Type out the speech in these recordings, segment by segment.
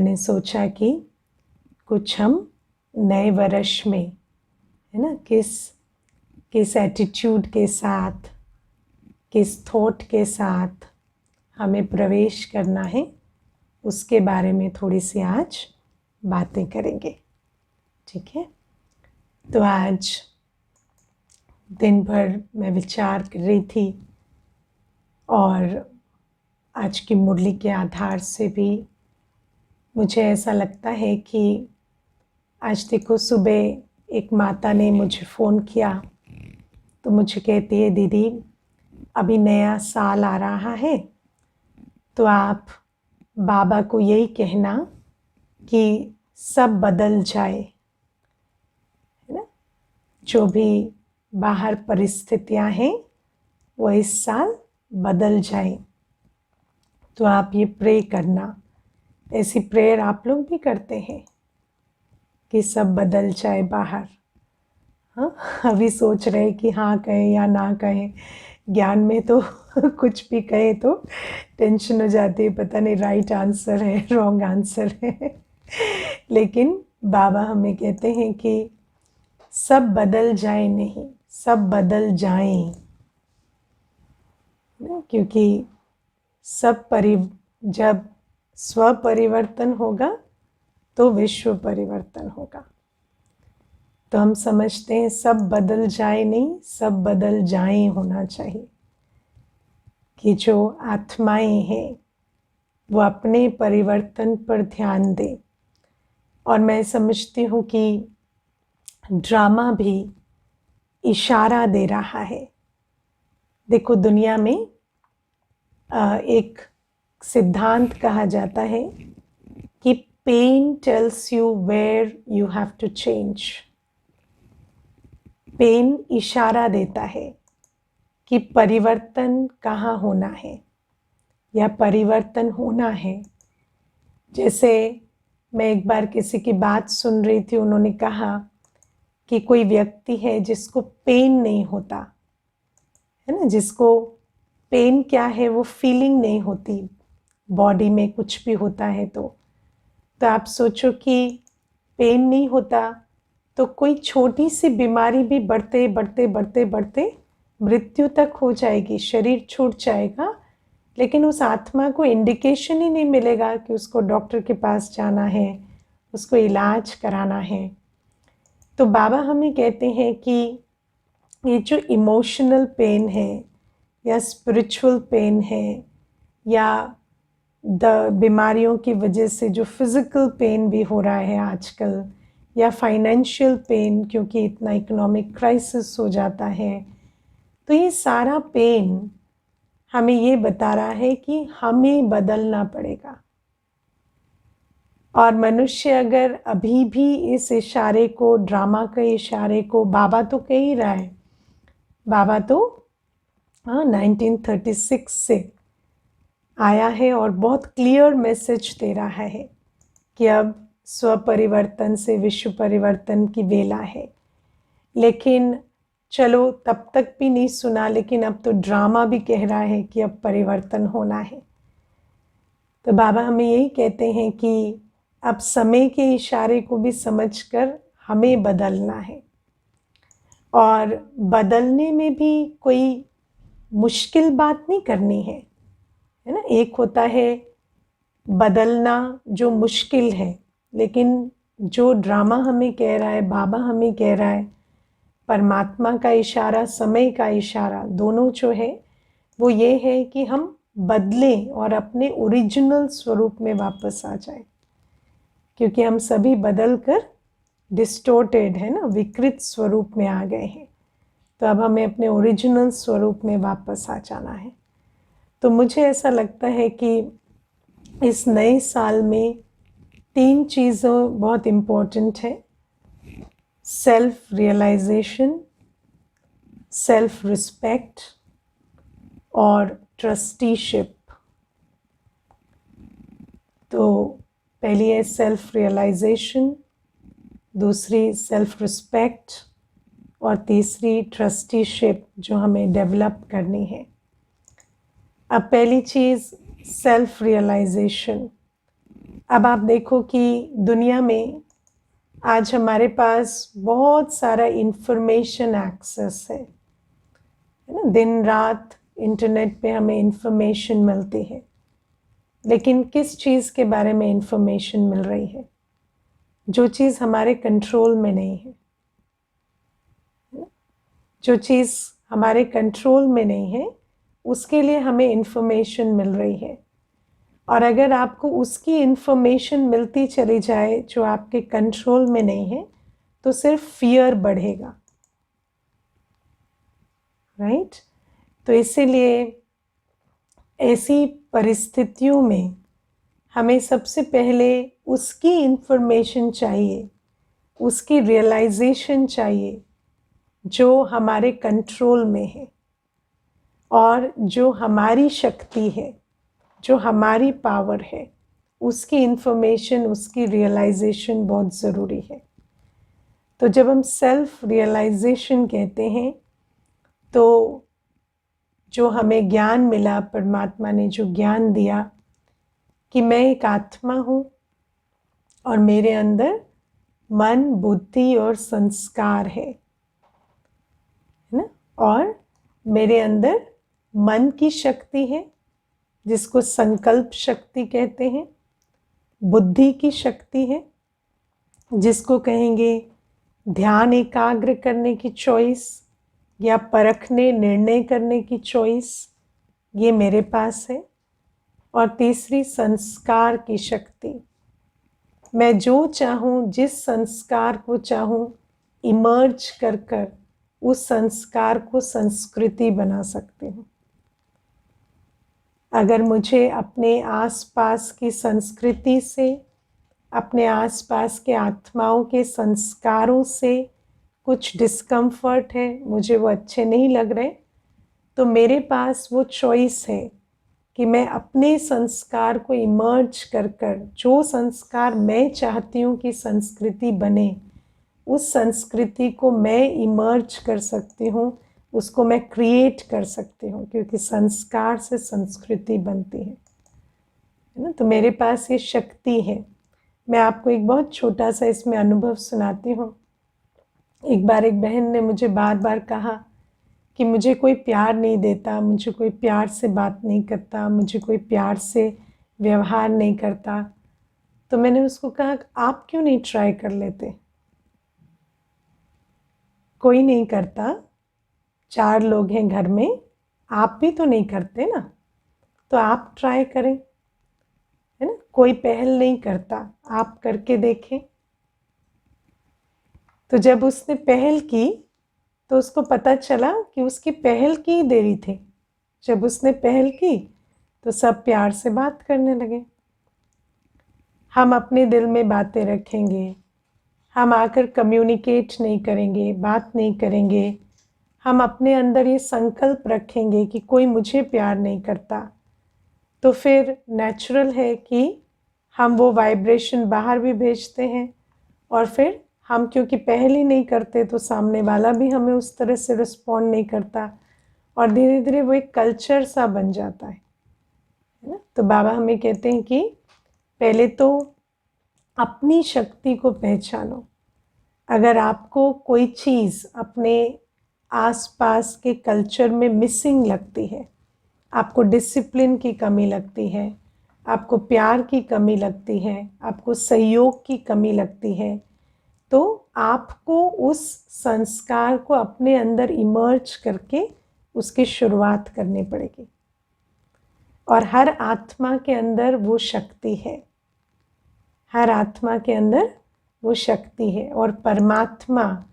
मैंने सोचा कि कुछ हम नए वर्ष में, है ना, किस एटीट्यूड के साथ, किस थॉट के साथ हमें प्रवेश करना है, उसके बारे में थोड़ी सी आज बातें करेंगे। ठीक है। तो आज दिन भर मैं विचार कर रही थी और आज की मुरली के आधार से भी मुझे ऐसा लगता है कि आज देखो, सुबह एक माता ने मुझे फ़ोन किया तो मुझे कहती है, दीदी अभी नया साल आ रहा है तो आप बाबा को यही कहना कि सब बदल जाए, है ना, जो भी बाहर परिस्थितियां हैं वो इस साल बदल जाए। तो आप ये प्रे करना। ऐसी प्रेयर आप लोग भी करते हैं कि सब बदल जाए बाहर? हाँ, अभी सोच रहे कि हाँ कहें या ना कहें। ज्ञान में तो कुछ भी कहे तो टेंशन हो जाती है, पता नहीं राइट आंसर है रॉन्ग आंसर है। लेकिन बाबा हमें कहते हैं कि सब बदल जाए नहीं, सब बदल जाएं, क्योंकि जब स्व परिवर्तन होगा तो विश्व परिवर्तन होगा। तो हम समझते हैं सब बदल जाए नहीं, सब बदल जाएं होना चाहिए, कि जो आत्माएं हैं वो अपने परिवर्तन पर ध्यान दें। और मैं समझती हूँ कि ड्रामा भी इशारा दे रहा है। देखो, दुनिया में एक सिद्धांत कहा जाता है कि pain tells you where you have to change. Pain इशारा देता है कि परिवर्तन कहाँ होना है या परिवर्तन होना है। जैसे मैं एक बार किसी की बात सुन रही थी, उन्होंने कहा कि कोई व्यक्ति है जिसको पेन नहीं होता, है ना, जिसको पेन क्या है वो फीलिंग नहीं होती बॉडी में, कुछ भी होता है तो आप सोचो कि पेन नहीं होता तो कोई छोटी सी बीमारी भी बढ़ते बढ़ते बढ़ते बढ़ते मृत्यु तक हो जाएगी, शरीर छूट जाएगा, लेकिन उस आत्मा को इंडिकेशन ही नहीं मिलेगा कि उसको डॉक्टर के पास जाना है, उसको इलाज कराना है। तो बाबा हमें कहते हैं कि ये जो इमोशनल पेन है या स्पिरिचुअल पेन है या बीमारियों की वजह से जो फिज़िकल पेन भी हो रहा है आजकल, या फाइनेंशियल पेन क्योंकि इतना इकोनॉमिक क्राइसिस हो जाता है, तो ये सारा पेन हमें ये बता रहा है कि हमें बदलना पड़ेगा। और मनुष्य अगर अभी भी इस इशारे को, ड्रामा के इशारे को, बाबा तो कह ही रहा है, बाबा तो 1936 से आया है और बहुत क्लियर मैसेज दे रहा है कि अब स्व परिवर्तन से विश्व परिवर्तन की वेला है। लेकिन चलो, तब तक भी नहीं सुना, लेकिन अब तो ड्रामा भी कह रहा है कि अब परिवर्तन होना है। तो बाबा हमें यही कहते हैं कि अब समय के इशारे को भी समझकर हमें बदलना है। और बदलने में भी कोई मुश्किल बात नहीं करनी है ना। एक होता है बदलना जो मुश्किल है, लेकिन जो ड्रामा हमें कह रहा है, बाबा हमें कह रहा है, परमात्मा का इशारा, समय का इशारा, दोनों जो है वो ये है कि हम बदलें और अपने ओरिजिनल स्वरूप में वापस आ जाए, क्योंकि हम सभी बदल कर डिस्टोर्टेड, है ना, विकृत स्वरूप में आ गए हैं। तो अब हमें अपने ओरिजिनल स्वरूप में वापस आ जाना है। तो मुझे ऐसा लगता है कि इस नए साल में 3 चीज़ें बहुत इम्पोर्टेंट है: सेल्फ रियलाइजेशन, सेल्फ रिस्पेक्ट और ट्रस्टीशिप। तो पहली है सेल्फ रियलाइजेशन, दूसरी सेल्फ रिस्पेक्ट और तीसरी ट्रस्टीशिप, जो हमें डेवलप करनी है। अब पहली चीज़ सेल्फ रियलाइजेशन। अब आप देखो कि दुनिया में आज हमारे पास बहुत सारा इंफॉर्मेशन एक्सेस है ना। दिन रात इंटरनेट पे हमें इंफॉर्मेशन मिलती है, लेकिन किस चीज़ के बारे में इंफॉर्मेशन मिल रही है? जो चीज़ हमारे कंट्रोल में नहीं है। जो चीज़ हमारे कंट्रोल में नहीं है उसके लिए हमें इंफॉर्मेशन मिल रही है। और अगर आपको उसकी इंफॉर्मेशन मिलती चली जाए जो आपके कंट्रोल में नहीं है, तो सिर्फ फियर बढ़ेगा, राइट? तो इसीलिए ऐसी परिस्थितियों में हमें सबसे पहले उसकी इंफॉर्मेशन चाहिए, उसकी रियलाइजेशन चाहिए जो हमारे कंट्रोल में है, और जो हमारी शक्ति है, जो हमारी पावर है, उसकी इंफॉर्मेशन, उसकी रियलाइजेशन बहुत ज़रूरी है। तो जब हम सेल्फ रियलाइजेशन कहते हैं, तो जो हमें ज्ञान मिला, परमात्मा ने जो ज्ञान दिया कि मैं एक आत्मा हूँ और मेरे अंदर मन, बुद्धि और संस्कार है ना। और मेरे अंदर मन की शक्ति है जिसको संकल्प शक्ति कहते हैं, बुद्धि की शक्ति है जिसको कहेंगे ध्यान एकाग्र करने की चॉइस या परखने, निर्णय करने की चॉइस, ये मेरे पास है। और तीसरी संस्कार की शक्ति, मैं जो चाहूँ, जिस संस्कार को चाहूँ, इमर्ज कर कर उस संस्कार को संस्कृति बना सकती हूँ। अगर मुझे अपने आसपास की संस्कृति से, अपने आसपास के आत्माओं के संस्कारों से कुछ डिस्कम्फर्ट है, मुझे वो अच्छे नहीं लग रहे, तो मेरे पास वो चॉइस है कि मैं अपने संस्कार को इमर्ज कर कर जो संस्कार मैं चाहती हूँ कि संस्कृति बने, उस संस्कृति को मैं इमर्ज कर सकती हूँ, उसको मैं क्रिएट कर सकती हूँ, क्योंकि संस्कार से संस्कृति बनती है ना। तो मेरे पास ये शक्ति है। मैं आपको एक बहुत छोटा सा इसमें अनुभव सुनाती हूँ। एक बार एक बहन ने मुझे बार बार कहा कि मुझे कोई प्यार नहीं देता, मुझे कोई प्यार से बात नहीं करता, मुझे कोई प्यार से व्यवहार नहीं करता। तो मैंने उसको कहा, आप क्यों नहीं ट्राई कर लेते? कोई नहीं करता, 4 लोग हैं घर में, आप भी तो नहीं करते ना, तो आप ट्राई करें, है ना। कोई पहल नहीं करता, आप करके देखें। तो जब उसने पहल की तो उसको पता चला कि उसकी पहल की देरी थी। जब उसने पहल की तो सब प्यार से बात करने लगे। हम अपने दिल में बातें रखेंगे, हम आकर कम्युनिकेट नहीं करेंगे, बात नहीं करेंगे, हम अपने अंदर ये संकल्प रखेंगे कि कोई मुझे प्यार नहीं करता, तो फिर नेचुरल है कि हम वो वाइब्रेशन बाहर भी भेजते हैं। और फिर हम क्योंकि पहल ही नहीं करते तो सामने वाला भी हमें उस तरह से रिस्पॉन्ड नहीं करता, और धीरे धीरे वो एक कल्चर सा बन जाता है ना। तो बाबा हमें कहते हैं कि पहले तो अपनी शक्ति को पहचानो। अगर आपको कोई चीज़ अपने आसपास के कल्चर में मिसिंग लगती है, आपको डिसिप्लिन की कमी लगती है, आपको प्यार की कमी लगती है, आपको सहयोग की कमी लगती है, तो आपको उस संस्कार को अपने अंदर इमर्ज करके उसकी शुरुआत करनी पड़ेगी। और हर आत्मा के अंदर वो शक्ति है, हर आत्मा के अंदर वो शक्ति है। और परमात्मा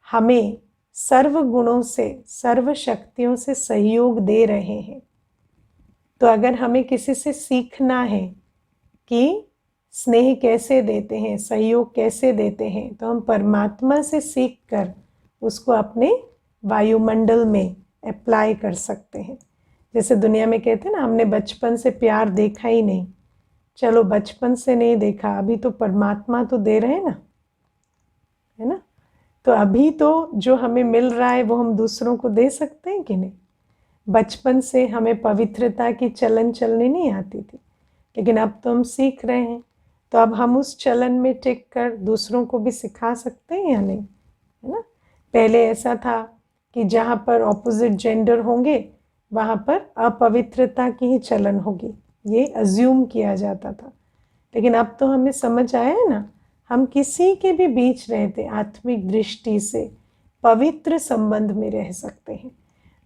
हमें सर्व गुणों से, सर्व शक्तियों से सहयोग दे रहे हैं। तो अगर हमें किसी से सीखना है कि स्नेह कैसे देते हैं, सहयोग कैसे देते हैं, तो हम परमात्मा से सीख कर उसको अपने वायुमंडल में अप्लाई कर सकते हैं। जैसे दुनिया में कहते हैं ना, हमने बचपन से प्यार देखा ही नहीं। चलो बचपन से नहीं देखा, अभी तो परमात्मा तो दे रहे हैं ना, है ना। तो अभी तो जो हमें मिल रहा है वो हम दूसरों को दे सकते हैं कि नहीं। बचपन से हमें पवित्रता की चलन चलनी नहीं आती थी, लेकिन अब तो हम सीख रहे हैं। तो अब हम उस चलन में टिक कर दूसरों को भी सिखा सकते हैं या नहीं, है ना। पहले ऐसा था कि जहाँ पर ऑपोजिट जेंडर होंगे वहाँ पर अपवित्रता की ही चलन होगी, ये अज्यूम किया जाता था। लेकिन अब तो हमें समझ आया है ना, हम किसी के भी बीच रहते आत्मिक दृष्टि से पवित्र संबंध में रह सकते हैं।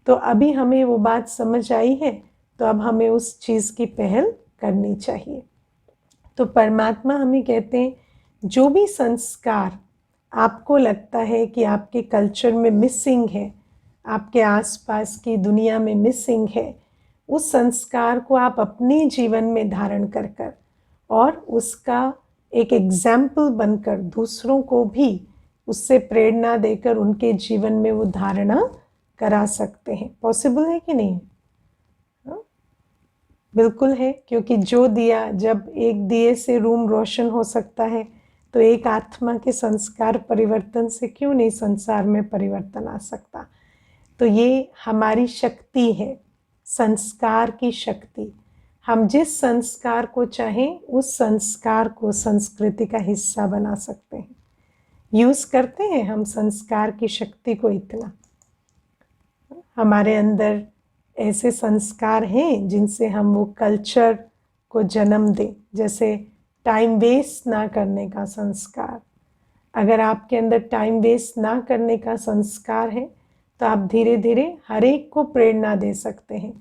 तो अभी हमें वो बात समझ आई है, तो अब हमें उस चीज़ की पहल करनी चाहिए। तो परमात्मा हमें कहते हैं, जो भी संस्कार आपको लगता है कि आपके कल्चर में मिसिंग है, आपके आसपास की दुनिया में मिसिंग है, उस संस्कार को आप अपने जीवन में धारण कर कर और उसका एक एग्जाम्पल बनकर दूसरों को भी उससे प्रेरणा देकर उनके जीवन में वो धारणा करा सकते हैं। पॉसिबल है कि नहीं? बिल्कुल है, क्योंकि जो दिया, जब एक दिए से रूम रोशन हो सकता है, तो एक आत्मा के संस्कार परिवर्तन से क्यों नहीं संसार में परिवर्तन आ सकता। तो ये हमारी शक्ति है, संस्कार की शक्ति। हम जिस संस्कार को चाहें उस संस्कार को संस्कृति का हिस्सा बना सकते हैं। यूज़ करते हैं हम संस्कार की शक्ति को इतना। हमारे अंदर ऐसे संस्कार हैं जिनसे हम वो कल्चर को जन्म दें, जैसे टाइम वेस्ट ना करने का संस्कार। अगर आपके अंदर टाइम वेस्ट ना करने का संस्कार है तो आप धीरे धीरे हर एक को प्रेरणा दे सकते हैं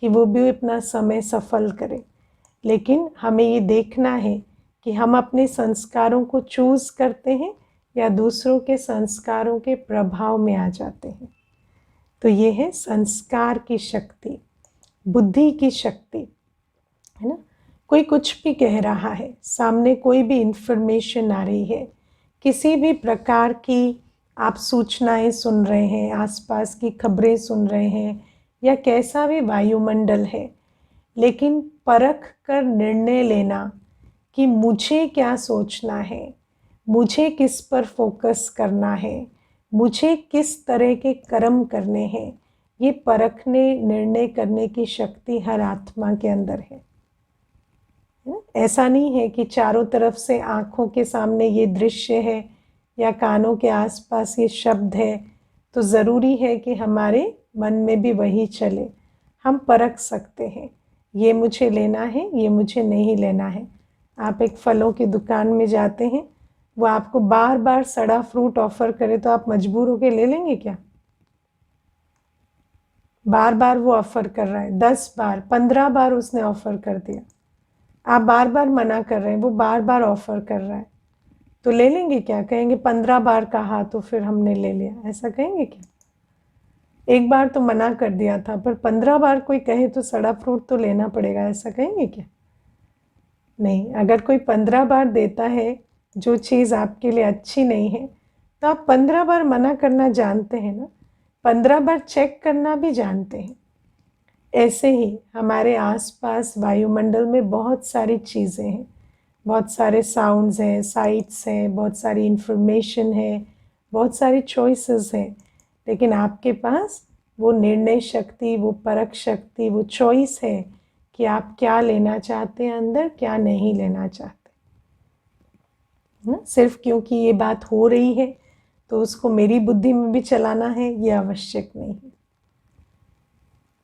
कि वो भी अपना समय सफल करें। लेकिन हमें ये देखना है कि हम अपने संस्कारों को चूज़ करते हैं या दूसरों के संस्कारों के प्रभाव में आ जाते हैं। तो ये है संस्कार की शक्ति, बुद्धि की शक्ति, है ना। कोई कुछ भी कह रहा है, सामने कोई भी इंफॉर्मेशन आ रही है, किसी भी प्रकार की आप सूचनाएं सुन रहे हैं, आसपास की खबरें सुन रहे हैं, या कैसा भी वायुमंडल है, लेकिन परख कर निर्णय लेना कि मुझे क्या सोचना है, मुझे किस पर फोकस करना है, मुझे किस तरह के कर्म करने हैं, ये परखने निर्णय करने की शक्ति हर आत्मा के अंदर है। ऐसा नहीं है कि चारों तरफ से आँखों के सामने ये दृश्य है या कानों के आसपास ये शब्द है तो ज़रूरी है कि हमारे मन में भी वही चले। हम परख सकते हैं, ये मुझे लेना है, ये मुझे नहीं लेना है। आप एक फलों की दुकान में जाते हैं, वो आपको बार बार सड़ा फ्रूट ऑफर करे तो आप मजबूर होकर ले लेंगे क्या? बार बार वो ऑफर कर रहा है, 10 बार 15 बार उसने ऑफर कर दिया, आप बार बार मना कर रहे हैं, वो बार बार ऑफर कर रहा है, तो ले लेंगे क्या? कहेंगे 15 बार कहा तो फिर हमने ले लिया, ऐसा कहेंगे क्या? एक बार तो मना कर दिया था, पर 15 बार कोई कहे तो सड़ा फ्रूट तो लेना पड़ेगा, ऐसा कहेंगे क्या? नहीं। अगर कोई 15 बार देता है जो चीज़ आपके लिए अच्छी नहीं है, तो आप 15 बार मना करना जानते हैं ना, 15 बार चेक करना भी जानते हैं। ऐसे ही हमारे आसपास वायुमंडल में बहुत सारी चीज़ें हैं, बहुत सारे साउंड्स हैं, साइट्स हैं, बहुत सारी इंफॉर्मेशन है, बहुत सारी चॉइसेस हैं, लेकिन आपके पास वो निर्णय शक्ति, वो परख शक्ति, वो चॉइस है कि आप क्या लेना चाहते हैं अंदर, क्या नहीं लेना चाहते ना। सिर्फ क्योंकि ये बात हो रही है तो उसको मेरी बुद्धि में भी चलाना है, ये आवश्यक नहीं है।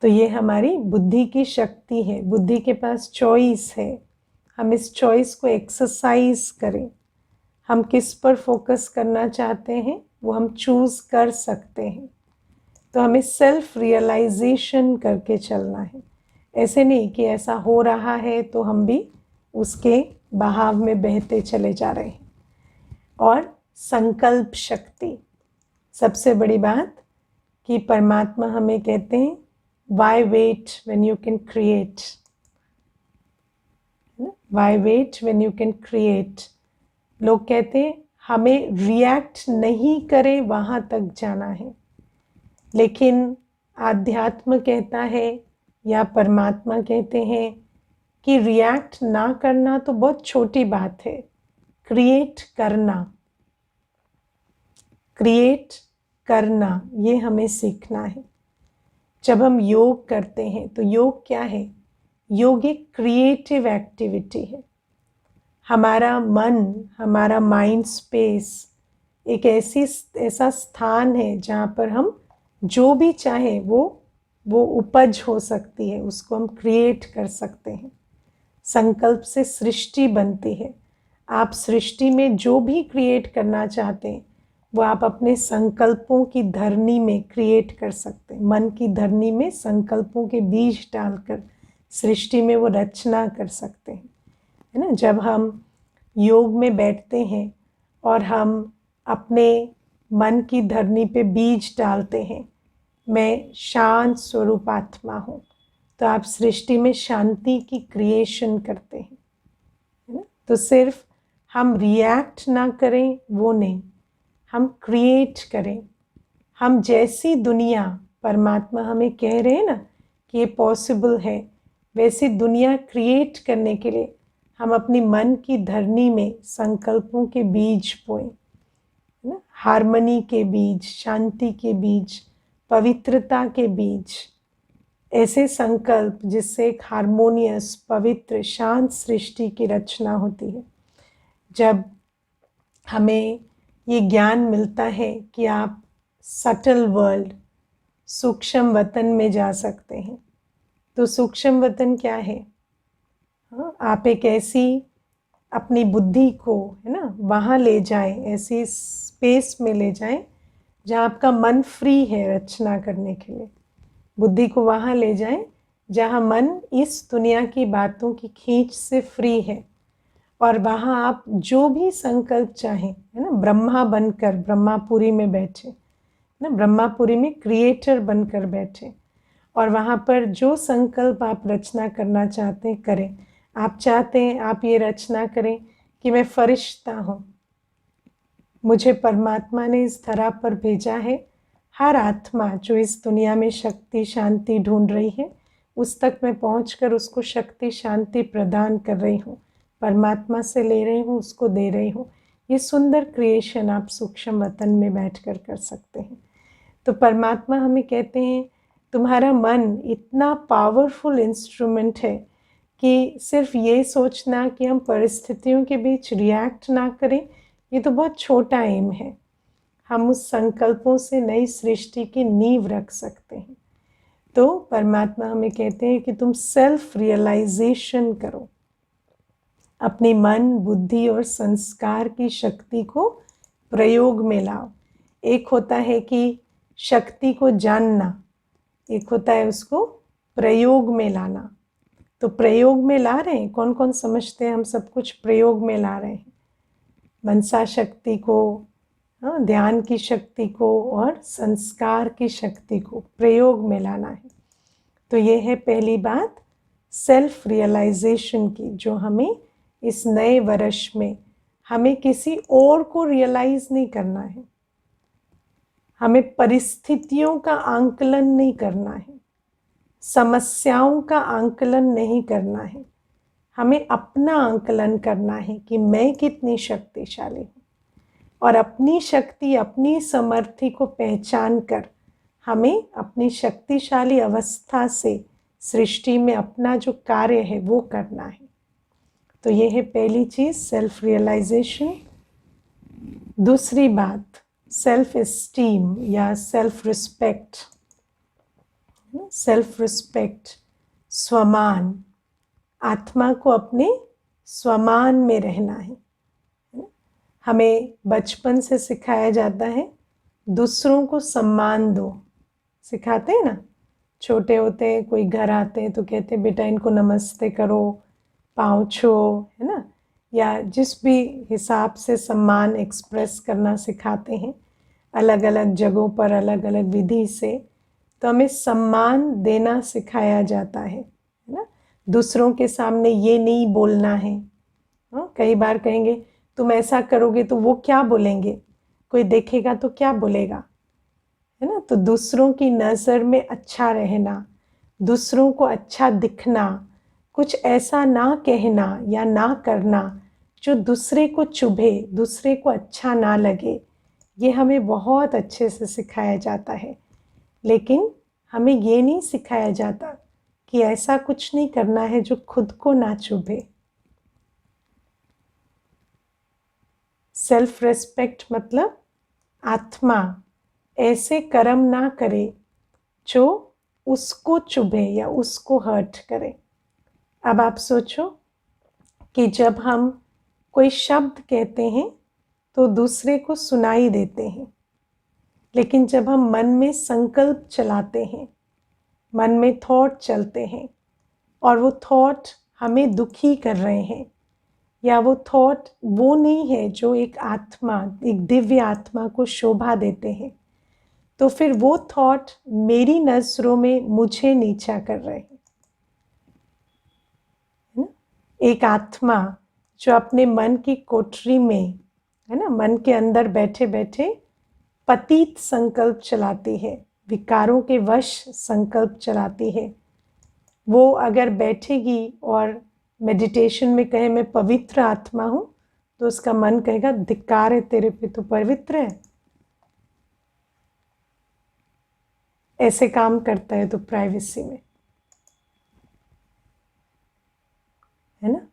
तो ये हमारी बुद्धि की शक्ति है, बुद्धि के पास चॉइस है। हम इस चॉइस को एक्सरसाइज करें, हम किस पर फोकस करना चाहते हैं वो हम चूज़ कर सकते हैं। तो हमें सेल्फ रियलाइजेशन करके चलना है, ऐसे नहीं कि ऐसा हो रहा है तो हम भी उसके बहाव में बहते चले जा रहे हैं। और संकल्प शक्ति, सबसे बड़ी बात कि परमात्मा हमें कहते हैं why wait when you can create, why wait when you can create. लोग कहते हैं हमें रिएक्ट नहीं करें वहाँ तक जाना है, लेकिन आध्यात्म कहता है या परमात्मा कहते हैं कि रिएक्ट ना करना तो बहुत छोटी बात है, क्रिएट करना, क्रिएट करना ये हमें सीखना है। जब हम योग करते हैं तो योग क्या है? योग एक क्रिएटिव एक्टिविटी है। हमारा मन, हमारा माइंड स्पेस एक ऐसा स्थान है जहाँ पर हम जो भी चाहें वो उपज हो सकती है, उसको हम क्रिएट कर सकते हैं। संकल्प से सृष्टि बनती है। आप सृष्टि में जो भी क्रिएट करना चाहते हैं वो आप अपने संकल्पों की धरनी में क्रिएट कर सकते हैं। मन की धरनी में संकल्पों के बीज डालकर सृष्टि में वो रचना कर सकते हैं, है ना। जब हम योग में बैठते हैं और हम अपने मन की धरनी पे बीज डालते हैं, मैं शांत स्वरूप आत्मा हूँ, तो आप सृष्टि में शांति की क्रिएशन करते हैं, है ना। तो सिर्फ हम रिएक्ट ना करें वो नहीं, हम क्रिएट करें। हम जैसी दुनिया परमात्मा हमें कह रहे हैं ना कि ये पॉसिबल है, वैसी दुनिया क्रिएट करने के लिए हम अपनी मन की धरनी में संकल्पों के बीज बोएं, है ना। हार्मनी के बीज, शांति के बीज, पवित्रता के बीज, ऐसे संकल्प जिससे एक हार्मोनियस, पवित्र, शांत सृष्टि की रचना होती है। जब हमें ये ज्ञान मिलता है कि आप सटल वर्ल्ड, सूक्ष्म वतन में जा सकते हैं, तो सूक्ष्म वतन क्या है? हाँ, आप एक ऐसी अपनी बुद्धि को, है ना, वहाँ ले जाएं, ऐसी स्पेस में ले जाएं जहाँ आपका मन फ्री है रचना करने के लिए। बुद्धि को वहाँ ले जाएं जहाँ मन इस दुनिया की बातों की खींच से फ्री है, और वहाँ आप जो भी संकल्प चाहें, है ना, ब्रह्मा बनकर ब्रह्मापुरी में बैठे, ना, ब्रह्मापुरी में क्रिएटर बनकर बैठे, और वहाँ पर जो संकल्प आप रचना करना चाहते हैं करें। आप चाहते हैं आप ये रचना करें कि मैं फरिश्ता हूँ, मुझे परमात्मा ने इस धरा पर भेजा है, हर आत्मा जो इस दुनिया में शक्ति शांति ढूंढ रही है उस तक मैं पहुंचकर उसको शक्ति शांति प्रदान कर रही हूँ, परमात्मा से ले रही हूँ, उसको दे रही हूँ। ये सुंदर क्रिएशन आप सूक्ष्म वतन में बैठकर कर सकते हैं। तो परमात्मा हमें कहते हैं तुम्हारा मन इतना पावरफुल इंस्ट्रूमेंट है कि सिर्फ ये सोचना कि हम परिस्थितियों के बीच रिएक्ट ना करें, ये तो बहुत छोटा एम है। हम उस संकल्पों से नई सृष्टि की नींव रख सकते हैं। तो परमात्मा हमें कहते हैं कि तुम सेल्फ रियलाइजेशन करो, अपने मन, बुद्धि और संस्कार की शक्ति को प्रयोग में लाओ। एक होता है कि शक्ति को जानना, एक होता है उसको प्रयोग में लाना। तो प्रयोग में ला रहे हैं, कौन कौन समझते हैं हम सब कुछ प्रयोग में ला रहे हैं? मनसा शक्ति को, हाँ, ध्यान की शक्ति को और संस्कार की शक्ति को प्रयोग में लाना है। तो ये है पहली बात सेल्फ रियलाइजेशन की, जो हमें इस नए वर्ष में हमें किसी और को रियलाइज नहीं करना है, हमें परिस्थितियों का आंकलन नहीं करना है, समस्याओं का आंकलन नहीं करना है, हमें अपना आंकलन करना है कि मैं कितनी शक्तिशाली हूँ, और अपनी शक्ति, अपनी समर्थि को पहचान कर हमें अपनी शक्तिशाली अवस्था से सृष्टि में अपना जो कार्य है वो करना है। तो ये है पहली चीज़, सेल्फ रियलाइजेशन। दूसरी बात सेल्फ एस्टीम या सेल्फ रिस्पेक्ट। सेल्फ रिस्पेक्ट, स्वमान, आत्मा को अपने स्वमान में रहना है। हमें बचपन से सिखाया जाता है दूसरों को सम्मान दो, सिखाते हैं ना। छोटे होते हैं, कोई घर आते हैं तो कहते हैं बेटा इनको नमस्ते करो, पाँव छो, है ना, या जिस भी हिसाब से सम्मान एक्सप्रेस करना सिखाते हैं अलग अलग जगहों पर अलग अलग विधि से। तो हमें सम्मान देना सिखाया जाता है ना। दूसरों के सामने ये नहीं बोलना है। हाँ, कई बार कहेंगे तुम ऐसा करोगे तो वो क्या बोलेंगे, कोई देखेगा तो क्या बोलेगा, है ना। तो दूसरों की नज़र में अच्छा रहना, दूसरों को अच्छा दिखना, कुछ ऐसा ना कहना या ना करना जो दूसरे को चुभे, दूसरे को अच्छा ना लगे, ये हमें बहुत अच्छे से सिखाया जाता है। लेकिन हमें ये नहीं सिखाया जाता कि ऐसा कुछ नहीं करना है जो खुद को ना चुभे। सेल्फ रेस्पेक्ट मतलब आत्मा ऐसे कर्म ना करे जो उसको चुभे या उसको हर्ट करे। अब आप सोचो कि जब हम कोई शब्द कहते हैं तो दूसरे को सुनाई देते हैं, लेकिन जब हम मन में संकल्प चलाते हैं, मन में थॉट चलते हैं और वो थॉट हमें दुखी कर रहे हैं या वो थॉट वो नहीं है जो एक आत्मा, एक दिव्य आत्मा को शोभा देते हैं, तो फिर वो थॉट मेरी नज़रों में मुझे नीचा कर रहे हैं, है ना। एक आत्मा जो अपने मन की कोठरी में, है ना, मन के अंदर बैठे बैठे पतित संकल्प चलाती है, विकारों के वश संकल्प चलाती है, वो अगर बैठेगी और मेडिटेशन में कहे मैं पवित्र आत्मा हूँ, तो उसका मन कहेगा धिक्कार है तेरे पे, तो पवित्र है, ऐसे काम करता है तो प्राइवेसी में, है ना।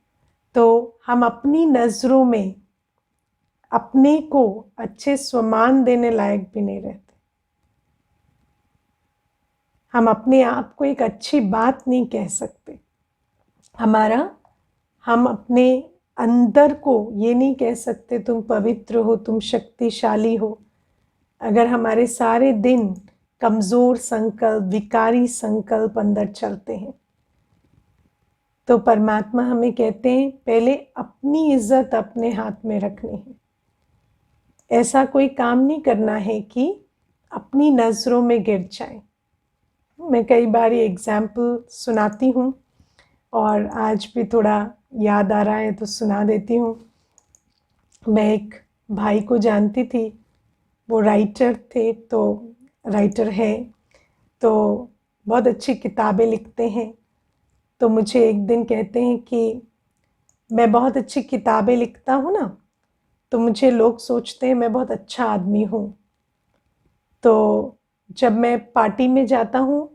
तो हम अपनी नज़रों में अपने को अच्छे स्वमान देने लायक भी नहीं रहते। हम अपने आप को एक अच्छी बात नहीं कह सकते। हम अपने अंदर को ये नहीं कह सकते तुम पवित्र हो, तुम शक्तिशाली हो, अगर हमारे सारे दिन कमज़ोर संकल्प, विकारी संकल्प अंदर चलते हैं। तो परमात्मा हमें कहते हैं पहले अपनी इज्जत अपने हाथ में रखनी है। ऐसा कोई काम नहीं करना है कि अपनी नज़रों में गिर जाए। मैं कई बार ये एग्जाम्पल सुनाती हूँ और आज भी थोड़ा याद आ रहा है तो सुना देती हूँ। मैं एक भाई को जानती थी, वो राइटर थे, तो राइटर है, तो बहुत अच्छी किताबें लिखते हैं। तो मुझे एक दिन कहते हैं कि मैं बहुत अच्छी किताबें लिखता हूँ ना, तो मुझे लोग सोचते हैं मैं बहुत अच्छा आदमी हूँ। तो जब मैं पार्टी में जाता हूँ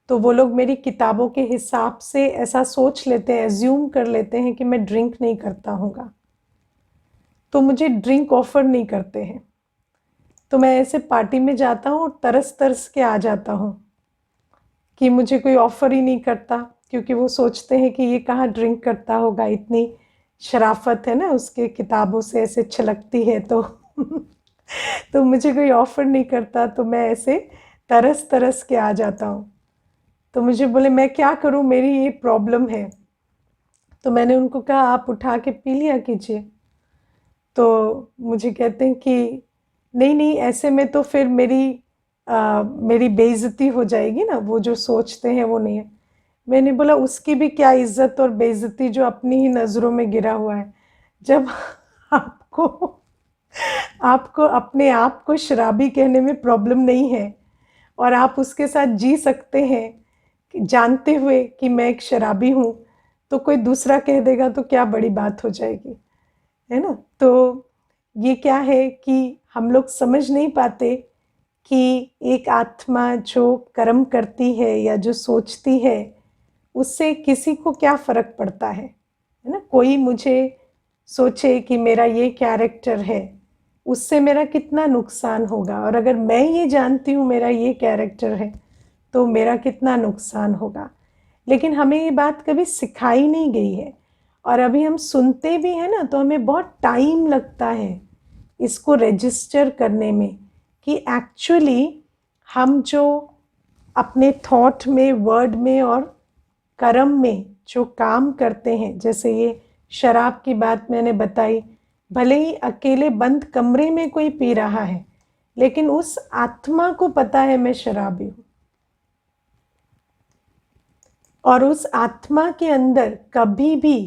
तो वो लोग मेरी किताबों के हिसाब से ऐसा सोच लेते हैं, एज्यूम कर लेते हैं कि मैं ड्रिंक नहीं करता हूँगा, तो मुझे ड्रिंक ऑफ़र नहीं करते हैं। तो मैं ऐसे पार्टी में जाता हूँ और तरस तरस के आ जाता हूँ कि मुझे कोई ऑफ़र ही नहीं करता, क्योंकि वो सोचते हैं कि ये कहाँ ड्रिंक करता होगा, इतनी शराफत है ना उसके, किताबों से ऐसे छलकती है, तो तो मुझे कोई ऑफ़र नहीं करता, तो मैं ऐसे तरस तरस के आ जाता हूँ। तो मुझे बोले मैं क्या करूँ, मेरी ये प्रॉब्लम है। तो मैंने उनको कहा आप उठा के पी लिया कीजिए। तो मुझे कहते हैं कि नहीं नहीं, ऐसे में तो फिर मेरी बेइज्जती हो जाएगी ना, वो जो सोचते हैं वो नहीं है। मैंने बोला उसकी भी क्या इज्जत और बेइज्जती जो अपनी ही नज़रों में गिरा हुआ है। जब आपको आपको अपने आप को शराबी कहने में प्रॉब्लम नहीं है और आप उसके साथ जी सकते हैं जानते हुए कि मैं एक शराबी हूँ, तो कोई दूसरा कह देगा तो क्या बड़ी बात हो जाएगी, है ना। तो ये क्या है कि हम लोग समझ नहीं पाते कि एक आत्मा जो कर्म करती है या जो सोचती है, उससे किसी को क्या फ़र्क पड़ता है ना। कोई मुझे सोचे कि मेरा ये कैरेक्टर है, उससे मेरा कितना नुकसान होगा, और अगर मैं ये जानती हूँ मेरा ये कैरेक्टर है तो मेरा कितना नुकसान होगा। लेकिन हमें ये बात कभी सिखाई नहीं गई है, और अभी हम सुनते भी हैं ना तो हमें बहुत टाइम लगता है इसको रजिस्टर करने में कि एक्चुअली हम जो अपने थॉट में, वर्ड में और कर्म में जो काम करते हैं, जैसे ये शराब की बात मैंने बताई, भले ही अकेले बंद कमरे में कोई पी रहा है, लेकिन उस आत्मा को पता है मैं शराबी हूँ, और उस आत्मा के अंदर कभी भी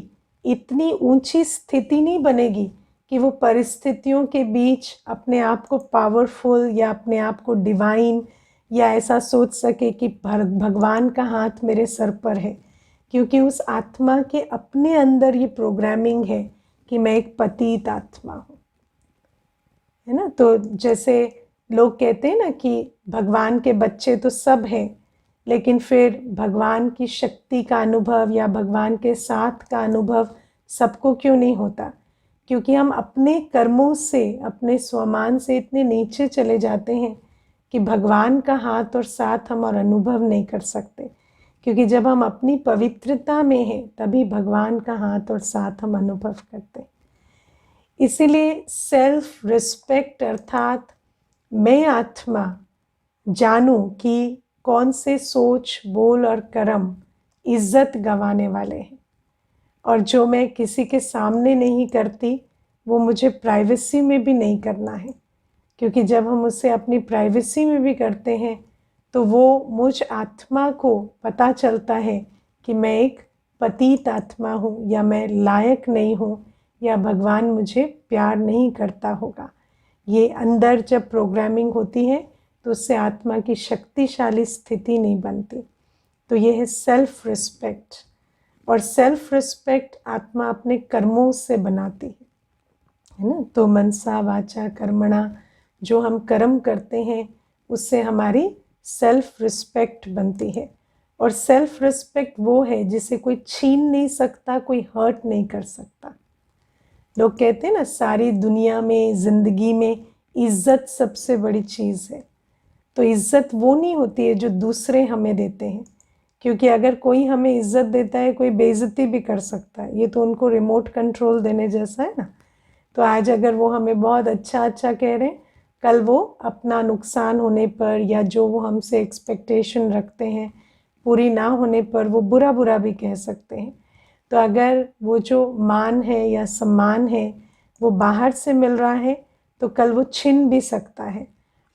इतनी ऊंची स्थिति नहीं बनेगी कि वो परिस्थितियों के बीच अपने आप को पावरफुल या अपने आप को डिवाइन या ऐसा सोच सके कि भगवान का हाथ मेरे सर पर है, क्योंकि उस आत्मा के अपने अंदर ये प्रोग्रामिंग है कि मैं एक पतित आत्मा हूँ, है ना। तो जैसे लोग कहते हैं ना कि भगवान के बच्चे तो सब हैं, लेकिन फिर भगवान की शक्ति का अनुभव या भगवान के साथ का अनुभव सबको क्यों नहीं होता, क्योंकि हम अपने कर्मों से, अपने स्वमान से इतने नीचे चले जाते हैं कि भगवान का हाथ और साथ हम और अनुभव नहीं कर सकते। क्योंकि जब हम अपनी पवित्रता में हैं तभी भगवान का हाथ और साथ हम अनुभव करते हैं। इसीलिए सेल्फ रिस्पेक्ट अर्थात मैं आत्मा जानूं कि कौन से सोच, बोल और कर्म इज्जत गंवाने वाले हैं, और जो मैं किसी के सामने नहीं करती वो मुझे प्राइवेसी में भी नहीं करना है। क्योंकि जब हम उसे अपनी प्राइवेसी में भी करते हैं तो वो मुझ आत्मा को पता चलता है कि मैं एक पतित आत्मा हूँ, या मैं लायक नहीं हूँ, या भगवान मुझे प्यार नहीं करता होगा। ये अंदर जब प्रोग्रामिंग होती है तो उससे आत्मा की शक्तिशाली स्थिति नहीं बनती। तो ये है सेल्फ रिस्पेक्ट। और सेल्फ रिस्पेक्ट आत्मा अपने कर्मों से बनाती है ना। तो मनसा वाचा कर्मणा, जो हम कर्म करते हैं उससे हमारी सेल्फ रिस्पेक्ट बनती है। और सेल्फ रिस्पेक्ट वो है जिसे कोई छीन नहीं सकता, कोई हर्ट नहीं कर सकता। लोग कहते हैं ना, सारी दुनिया में, जिंदगी में इज्जत सबसे बड़ी चीज़ है। तो इज्जत वो नहीं होती है जो दूसरे हमें देते हैं, क्योंकि अगर कोई हमें इज्जत देता है कोई बेइज्जती भी कर सकता है। ये तो उनको रिमोट कंट्रोल देने जैसा है ना। तो आज अगर वो हमें बहुत अच्छा अच्छा कह रहे हैं, कल वो अपना नुकसान होने पर या जो वो हमसे एक्सपेक्टेशन रखते हैं पूरी ना होने पर वो बुरा बुरा भी कह सकते हैं। तो अगर वो जो मान है या सम्मान है वो बाहर से मिल रहा है तो कल वो छिन भी सकता है,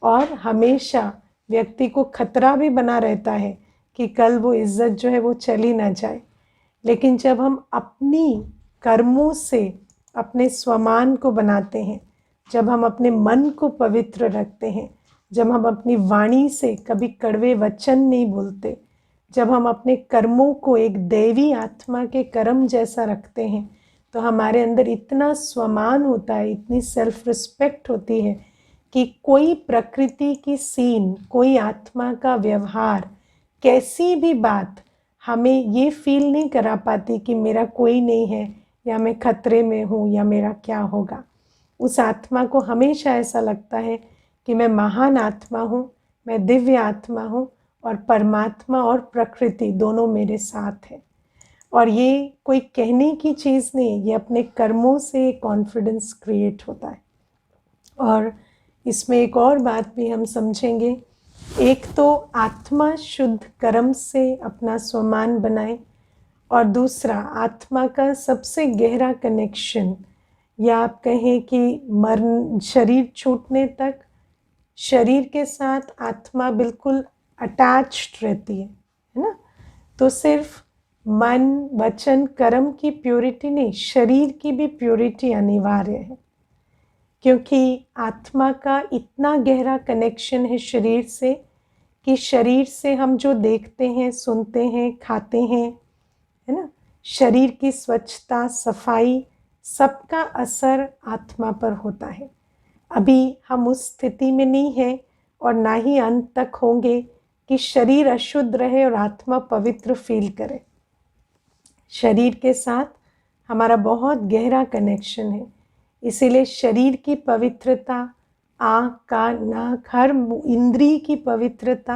और हमेशा व्यक्ति को खतरा भी बना रहता है कि कल वो इज्जत जो है वो चली ना जाए। लेकिन जब हम अपनी कर्मों से अपने स्वमान को बनाते हैं, जब हम अपने मन को पवित्र रखते हैं, जब हम अपनी वाणी से कभी कड़वे वचन नहीं बोलते, जब हम अपने कर्मों को एक देवी आत्मा के कर्म जैसा रखते हैं, तो हमारे अंदर इतना स्वमान होता है, इतनी सेल्फ रिस्पेक्ट होती है कि कोई प्रकृति की सीन, कोई आत्मा का व्यवहार, कैसी भी बात हमें ये फील नहीं करा पाती कि मेरा कोई नहीं है, या मैं खतरे में हूँ, या मेरा क्या होगा। उस आत्मा को हमेशा ऐसा लगता है कि मैं महान आत्मा हूँ, मैं दिव्य आत्मा हूँ, और परमात्मा और प्रकृति दोनों मेरे साथ है। और ये कोई कहने की चीज़ नहीं, ये अपने कर्मों से कॉन्फिडेंस क्रिएट होता है। और इसमें एक और बात भी हम समझेंगे, एक तो आत्मा शुद्ध कर्म से अपना स्वमान बनाए, और दूसरा आत्मा का सबसे गहरा कनेक्शन, या आप कहें कि मरण, शरीर छूटने तक शरीर के साथ आत्मा बिल्कुल अटैच्ड रहती है ना। तो सिर्फ मन, वचन, कर्म की प्योरिटी नहीं, शरीर की भी प्योरिटी अनिवार्य है। क्योंकि आत्मा का इतना गहरा कनेक्शन है शरीर से कि शरीर से हम जो देखते हैं, सुनते हैं, खाते हैं, है ना, शरीर की स्वच्छता, सफाई, सबका असर आत्मा पर होता है। अभी हम उस स्थिति में नहीं है और ना ही अंत तक होंगे कि शरीर अशुद्ध रहे और आत्मा पवित्र फील करे। शरीर के साथ हमारा बहुत गहरा कनेक्शन है, इसीलिए शरीर की पवित्रता, आँख, कान, नाक, हर इंद्रिय की पवित्रता,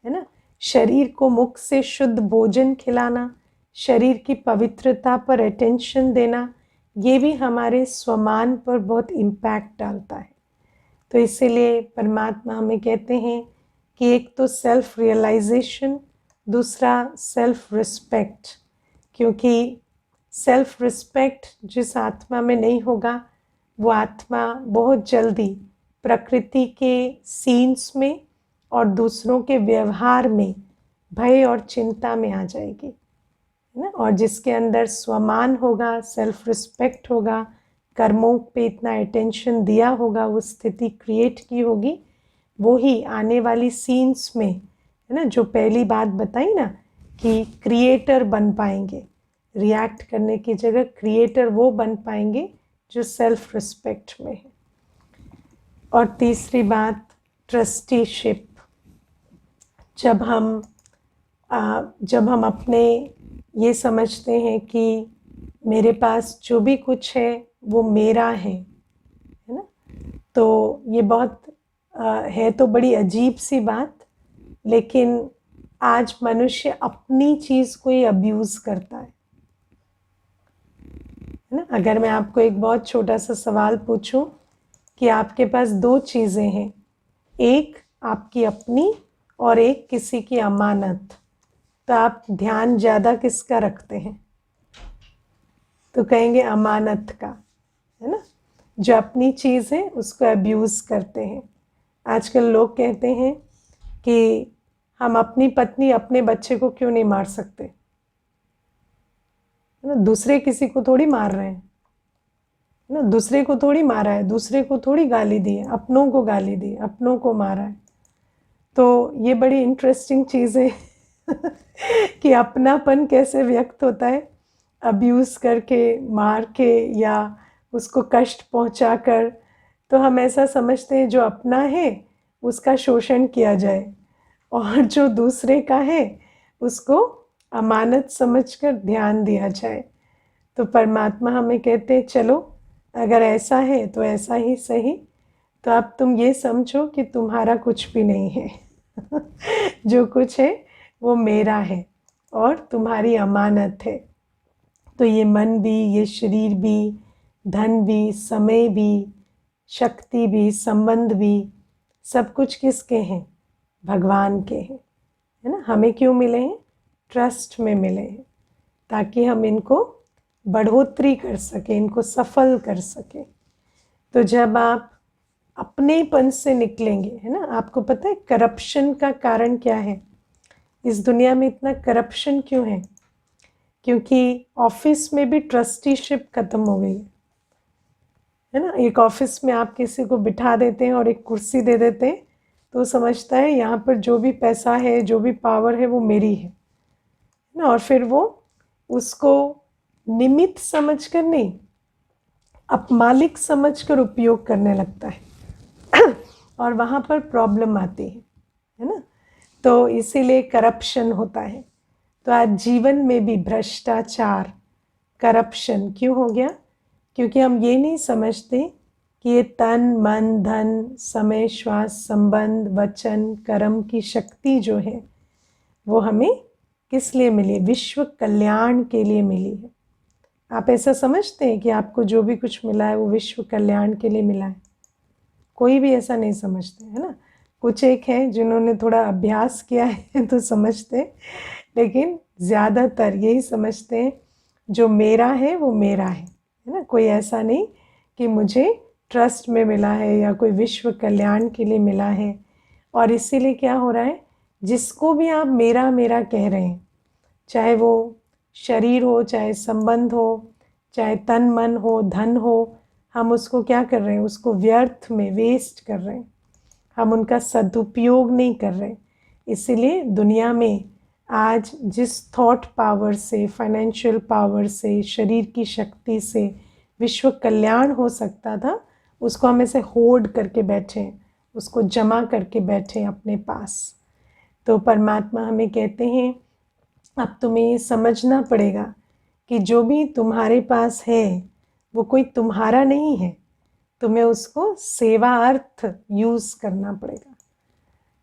है ना, शरीर को मुख से शुद्ध भोजन खिलाना, शरीर की पवित्रता पर अटेंशन देना, ये भी हमारे स्वमान पर बहुत इम्पैक्ट डालता है। तो इसीलिए परमात्मा हमें कहते हैं कि एक तो सेल्फ रियलाइजेशन, दूसरा सेल्फ रिस्पेक्ट। क्योंकि सेल्फ रिस्पेक्ट जिस आत्मा में नहीं होगा वो आत्मा बहुत जल्दी प्रकृति के सीन्स में और दूसरों के व्यवहार में भय और चिंता में आ जाएगी, है ना। और जिसके अंदर स्वमान होगा, सेल्फ रिस्पेक्ट होगा, कर्मों पे इतना अटेंशन दिया होगा, वो स्थिति क्रिएट की होगी, वो ही आने वाली सीन्स में, है ना, जो पहली बात बताई ना कि क्रिएटर बन पाएंगे, रिएक्ट करने की जगह क्रिएटर वो बन पाएंगे जो सेल्फ रिस्पेक्ट में है। और तीसरी बात, ट्रस्टीशिप। जब हम अपने ये समझते हैं कि मेरे पास जो भी कुछ है वो मेरा है ना। तो ये बहुत है तो बड़ी अजीब सी बात, लेकिन आज मनुष्य अपनी चीज़ को ही अब्यूज़ करता है ना। अगर मैं आपको एक बहुत छोटा सा सवाल पूछूं कि आपके पास दो चीज़ें हैं, एक आपकी अपनी और एक किसी की अमानत, तो आप ध्यान ज़्यादा किसका रखते हैं? तो कहेंगे अमानत का, है ना। जो अपनी चीज़ है उसको अब्यूज़ करते हैं। आजकल लोग कहते हैं कि हम अपनी पत्नी अपने बच्चे को क्यों नहीं मार सकते, है ना। दूसरे किसी को थोड़ी मार रहे हैं ना, दूसरे को थोड़ी मारा है, दूसरे को थोड़ी गाली दी है, अपनों को गाली दी, अपनों को मारा है। तो ये बड़ी इंटरेस्टिंग चीज़ है कि अपनापन कैसे व्यक्त होता है, अब्यूज़ करके, मार के या उसको कष्ट पहुंचाकर। तो हम ऐसा समझते हैं जो अपना है उसका शोषण किया जाए, और जो दूसरे का है उसको अमानत समझकर ध्यान दिया जाए। तो परमात्मा हमें कहते हैं चलो अगर ऐसा है तो ऐसा ही सही, तो अब तुम ये समझो कि तुम्हारा कुछ भी नहीं है जो कुछ है वो मेरा है और तुम्हारी अमानत है। तो ये मन भी, ये शरीर भी, धन भी, समय भी, शक्ति भी, संबंध भी, सब कुछ किसके हैं? भगवान के हैं, है ना। हमें क्यों मिले हैं? ट्रस्ट में मिले हैं, ताकि हम इनको बढ़ोतरी कर सकें, इनको सफल कर सकें। तो जब आप अपनेपन से निकलेंगे, है ना। आपको पता है करप्शन का कारण क्या है? इस दुनिया में इतना करप्शन क्यों है? क्योंकि ऑफिस में भी ट्रस्टीशिप खत्म हो गई है ना। एक ऑफिस में आप किसी को बिठा देते हैं और एक कुर्सी दे देते हैं, तो समझता है यहाँ पर जो भी पैसा है, जो भी पावर है वो मेरी है ना। और फिर वो उसको निमित्त समझकर नहीं, अब मालिक समझकर उपयोग करने लगता है और वहाँ पर प्रॉब्लम आती है ना। तो इसीलिए करप्शन होता है। तो आज जीवन में भी भ्रष्टाचार, करप्शन क्यों हो गया? क्योंकि हम ये नहीं समझते कि ये तन, मन, धन, समय, श्वास, संबंध, वचन, कर्म की शक्ति जो है वो हमें किस लिए मिली? विश्व कल्याण के लिए मिली है। आप ऐसा समझते हैं कि आपको जो भी कुछ मिला है वो विश्व कल्याण के लिए मिला है? कोई भी ऐसा नहीं समझते, है ना। कुछ एक हैं जिन्होंने थोड़ा अभ्यास किया है तो समझते हैं, लेकिन ज़्यादातर यही समझते हैं जो मेरा है वो मेरा है ना। कोई ऐसा नहीं कि मुझे ट्रस्ट में मिला है या कोई विश्व कल्याण के लिए मिला है। और इसीलिए क्या हो रहा है, जिसको भी आप मेरा मेरा कह रहे हैं, चाहे वो शरीर हो, चाहे संबंध हो, चाहे तन मन हो, धन हो, हम उसको क्या कर रहे हैं? उसको व्यर्थ में वेस्ट कर रहे हैं, हम उनका सदुपयोग नहीं कर रहे। इसीलिए दुनिया में आज जिस थॉट पावर से, फाइनेंशियल पावर से, शरीर की शक्ति से विश्व कल्याण हो सकता था, उसको हम ऐसे होर्ड करके बैठे हैं, उसको जमा करके बैठे हैं अपने पास। तो परमात्मा हमें कहते हैं अब तुम्हें ये समझना पड़ेगा कि जो भी तुम्हारे पास है वो कोई तुम्हारा नहीं है, तुम्हें उसको सेवा अर्थ यूज़ करना पड़ेगा।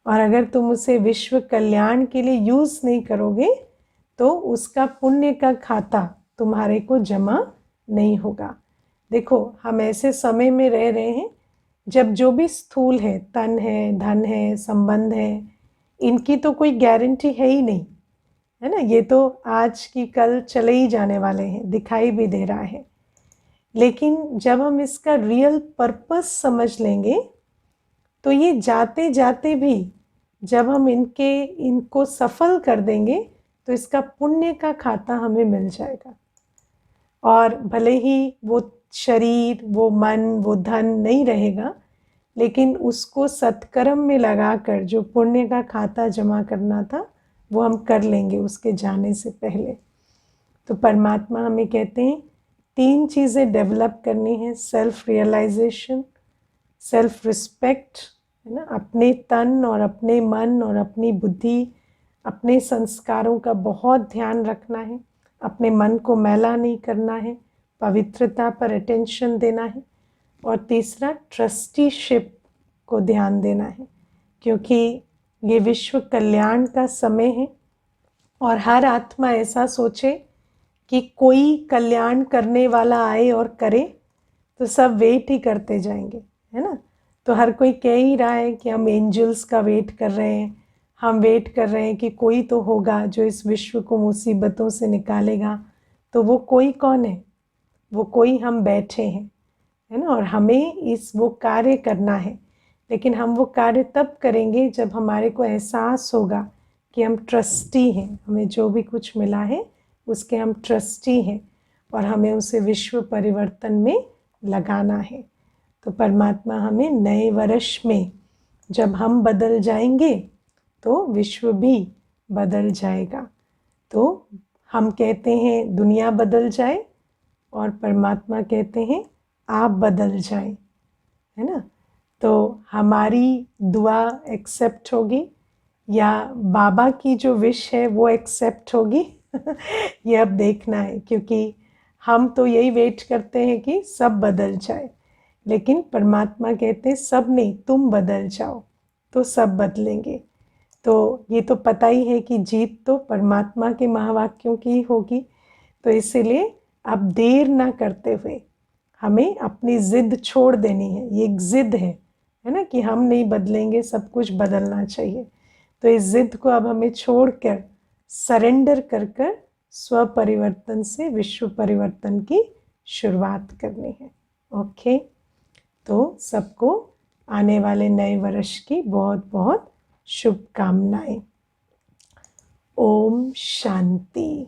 और अगर तुम उसे विश्व कल्याण के लिए यूज़ नहीं करोगे तो उसका पुण्य का खाता तुम्हारे को जमा नहीं होगा। देखो हम ऐसे समय में रह रहे हैं जब जो भी स्थूल है, तन है, धन है, संबंध है, इनकी तो कोई गारंटी है ही नहीं, है ना। ये तो आज की कल चले ही जाने वाले हैं, दिखाई भी दे रहा है। लेकिन जब हम इसका रियल पर्पस समझ लेंगे तो ये जाते जाते भी जब हम इनको सफल कर देंगे तो इसका पुण्य का खाता हमें मिल जाएगा। और भले ही वो शरीर, वो मन, वो धन नहीं रहेगा, लेकिन उसको सत्कर्म में लगाकर जो पुण्य का खाता जमा करना था वो हम कर लेंगे उसके जाने से पहले। तो परमात्मा हमें कहते हैं 3 चीज़ें डेवलप करनी है: सेल्फ रियलाइजेशन, सेल्फ रिस्पेक्ट, है ना, अपने तन और अपने मन और अपनी बुद्धि, अपने संस्कारों का बहुत ध्यान रखना है, अपने मन को मैला नहीं करना है, पवित्रता पर अटेंशन देना है, और तीसरा ट्रस्टीशिप को ध्यान देना है, क्योंकि ये विश्व कल्याण का समय है और हर आत्मा ऐसा सोचे कि कोई कल्याण करने वाला आए और करे, तो सब वेट ही करते जाएंगे, है ना। तो हर कोई कह ही रहा है कि हम एंजल्स का वेट कर रहे हैं, हम वेट कर रहे हैं कि कोई तो होगा जो इस विश्व को मुसीबतों से निकालेगा। तो वो कोई कौन है? वो कोई हम बैठे हैं, है ना। और हमें वो कार्य करना है, लेकिन हम वो कार्य तब करेंगे जब हमारे को एहसास होगा कि हम ट्रस्टी हैं, हमें जो भी कुछ मिला है उसके हम ट्रस्टी हैं, और हमें उसे विश्व परिवर्तन में लगाना है। तो परमात्मा हमें नए वर्ष में जब हम बदल जाएंगे तो विश्व भी बदल जाएगा। तो हम कहते हैं दुनिया बदल जाए, और परमात्मा कहते हैं आप बदल जाए, है ना। तो हमारी दुआ एक्सेप्ट होगी या बाबा की जो विश है वो एक्सेप्ट होगी ये अब देखना है, क्योंकि हम तो यही वेट करते हैं कि सब बदल जाए, लेकिन परमात्मा कहते हैं सब नहीं, तुम बदल जाओ तो सब बदलेंगे। तो ये तो पता ही है कि जीत तो परमात्मा के महावाक्यों की होगी। तो इसीलिए अब देर ना करते हुए हमें अपनी जिद छोड़ देनी है। ये एक जिद है ना, कि हम नहीं बदलेंगे, सब कुछ बदलना चाहिए। तो इस जिद को अब हमें छोड़कर सरेंडर कर कर स्व परिवर्तन से विश्व परिवर्तन की शुरुआत करनी है। ओके, तो सबको आने वाले नए वर्ष की बहुत बहुत शुभकामनाएं। ओम शांति।